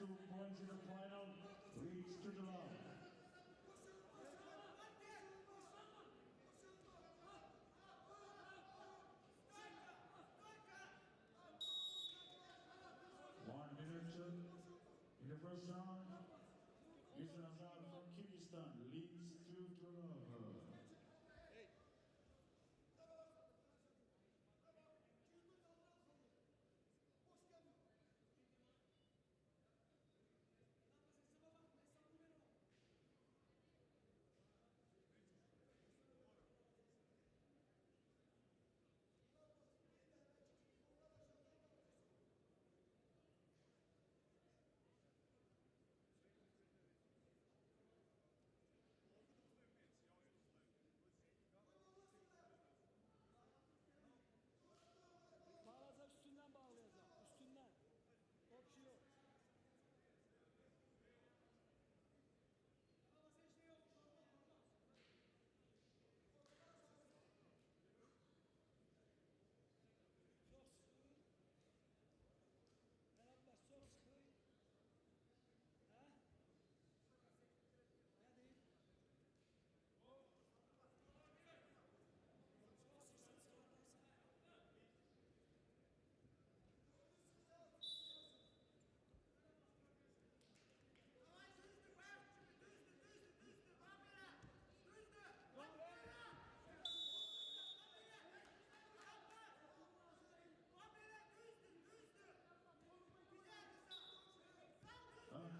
2 points in the final reach to the line. One minute in the first round. Mr. Azar from Kyrgyzstan leads 2-0. Üstünden bağlayacağım. Üstünden. Top yok. Çok sıkı. Beraber çok sıkı. Ha? Ne değil? Çok sıkı.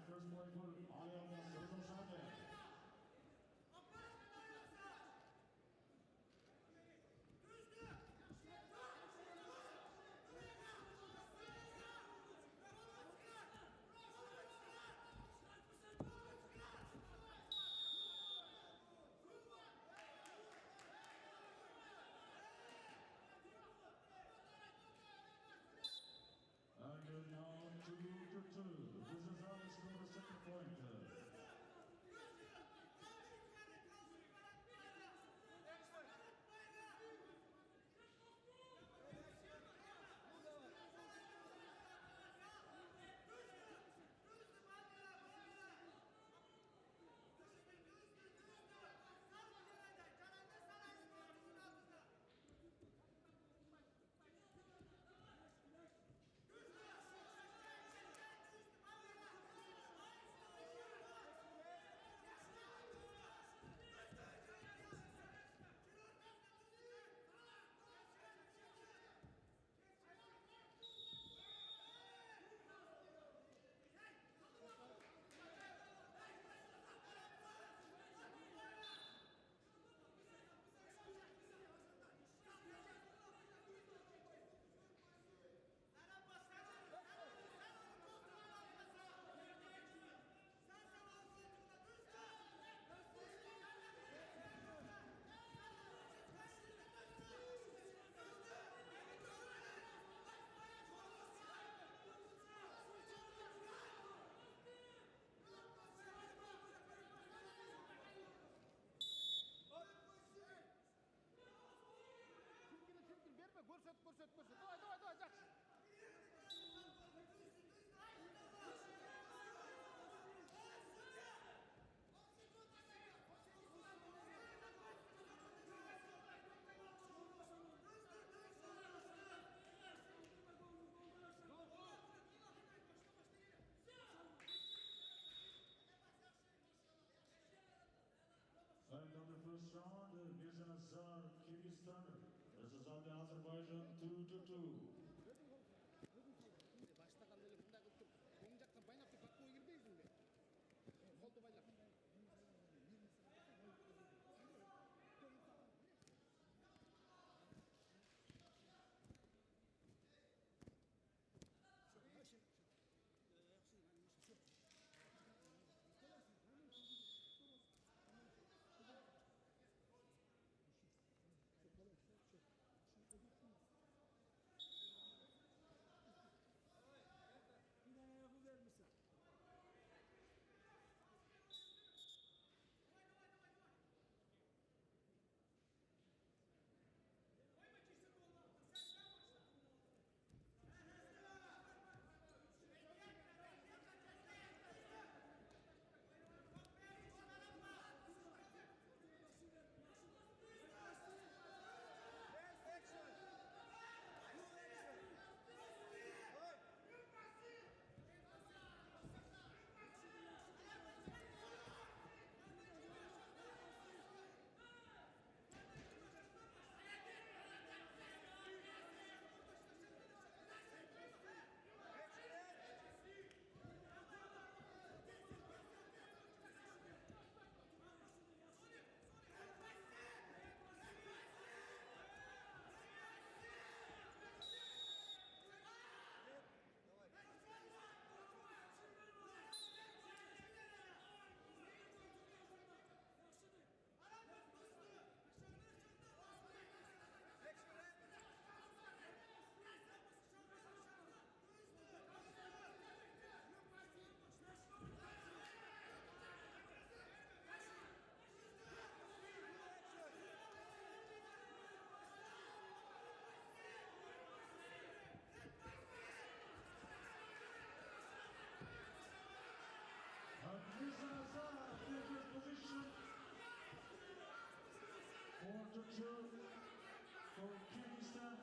First point for Ayam Sözosade. And now 2-2. This is how we score the second point. Koşut. Давай, дальше. And on the first round, Mirza Azar, Kyrgyzstan versus Azerbaijan 2-2. Başlakan böyle bunda kıttım. Oyuncaktan baynakta bakmaya girmeyiz mi? Koldu baynak. 2 for Kyrgyzstan.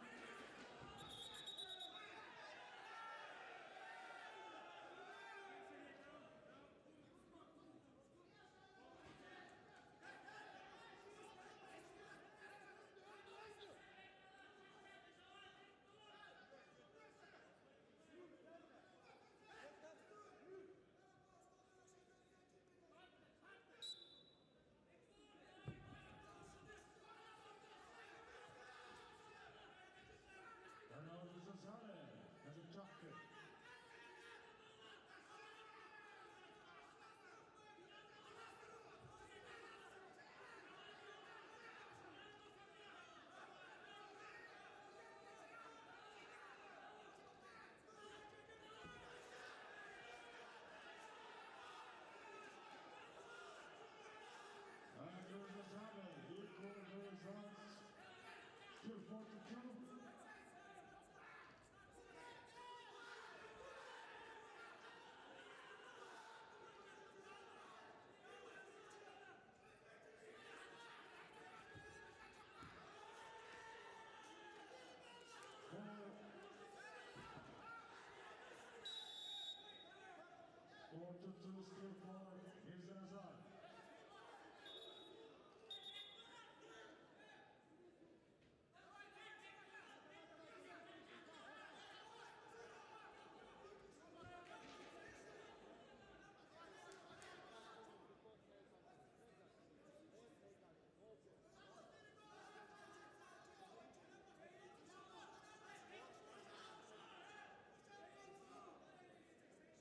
Bernardo Zazale has a jacket. Andrew Zazale equal the results. Still 42. Four to two still for Mirza Nazar.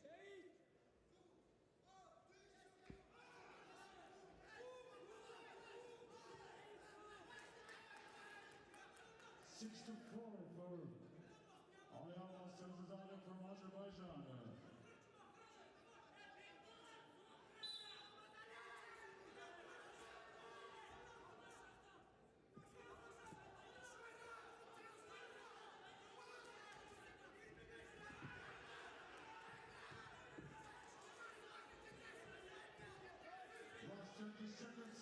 Şehit. 6-4 for Ayala Selzadeh from Azerbaijan. Last 20 seconds.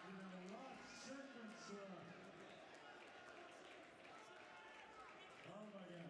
In the last seconds. Oh my God.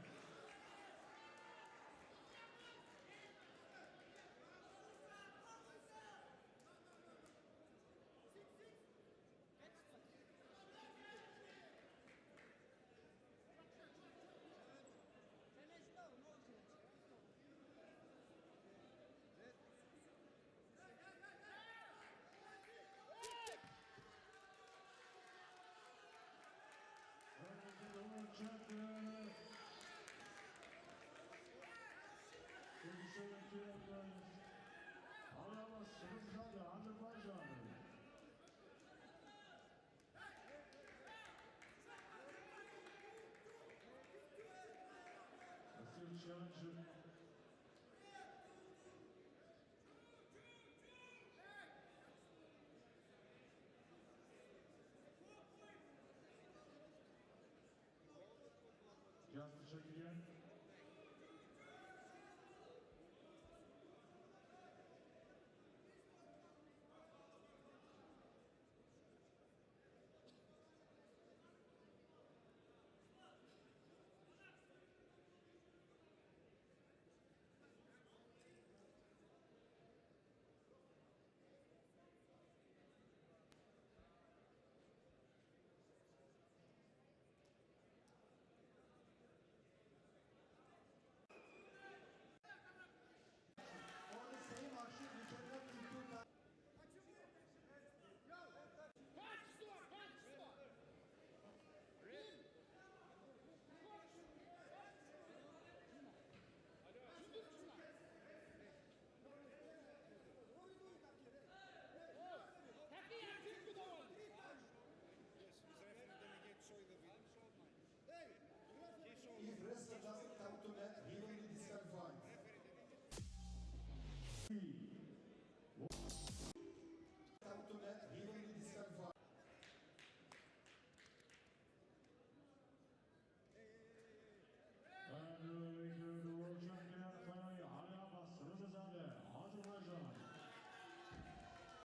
The world champion. 37 kilograms. Ayala Selzadeh, Azerbaijan. Still challenging. Just to check again. If wrestler doesn't come to net, he will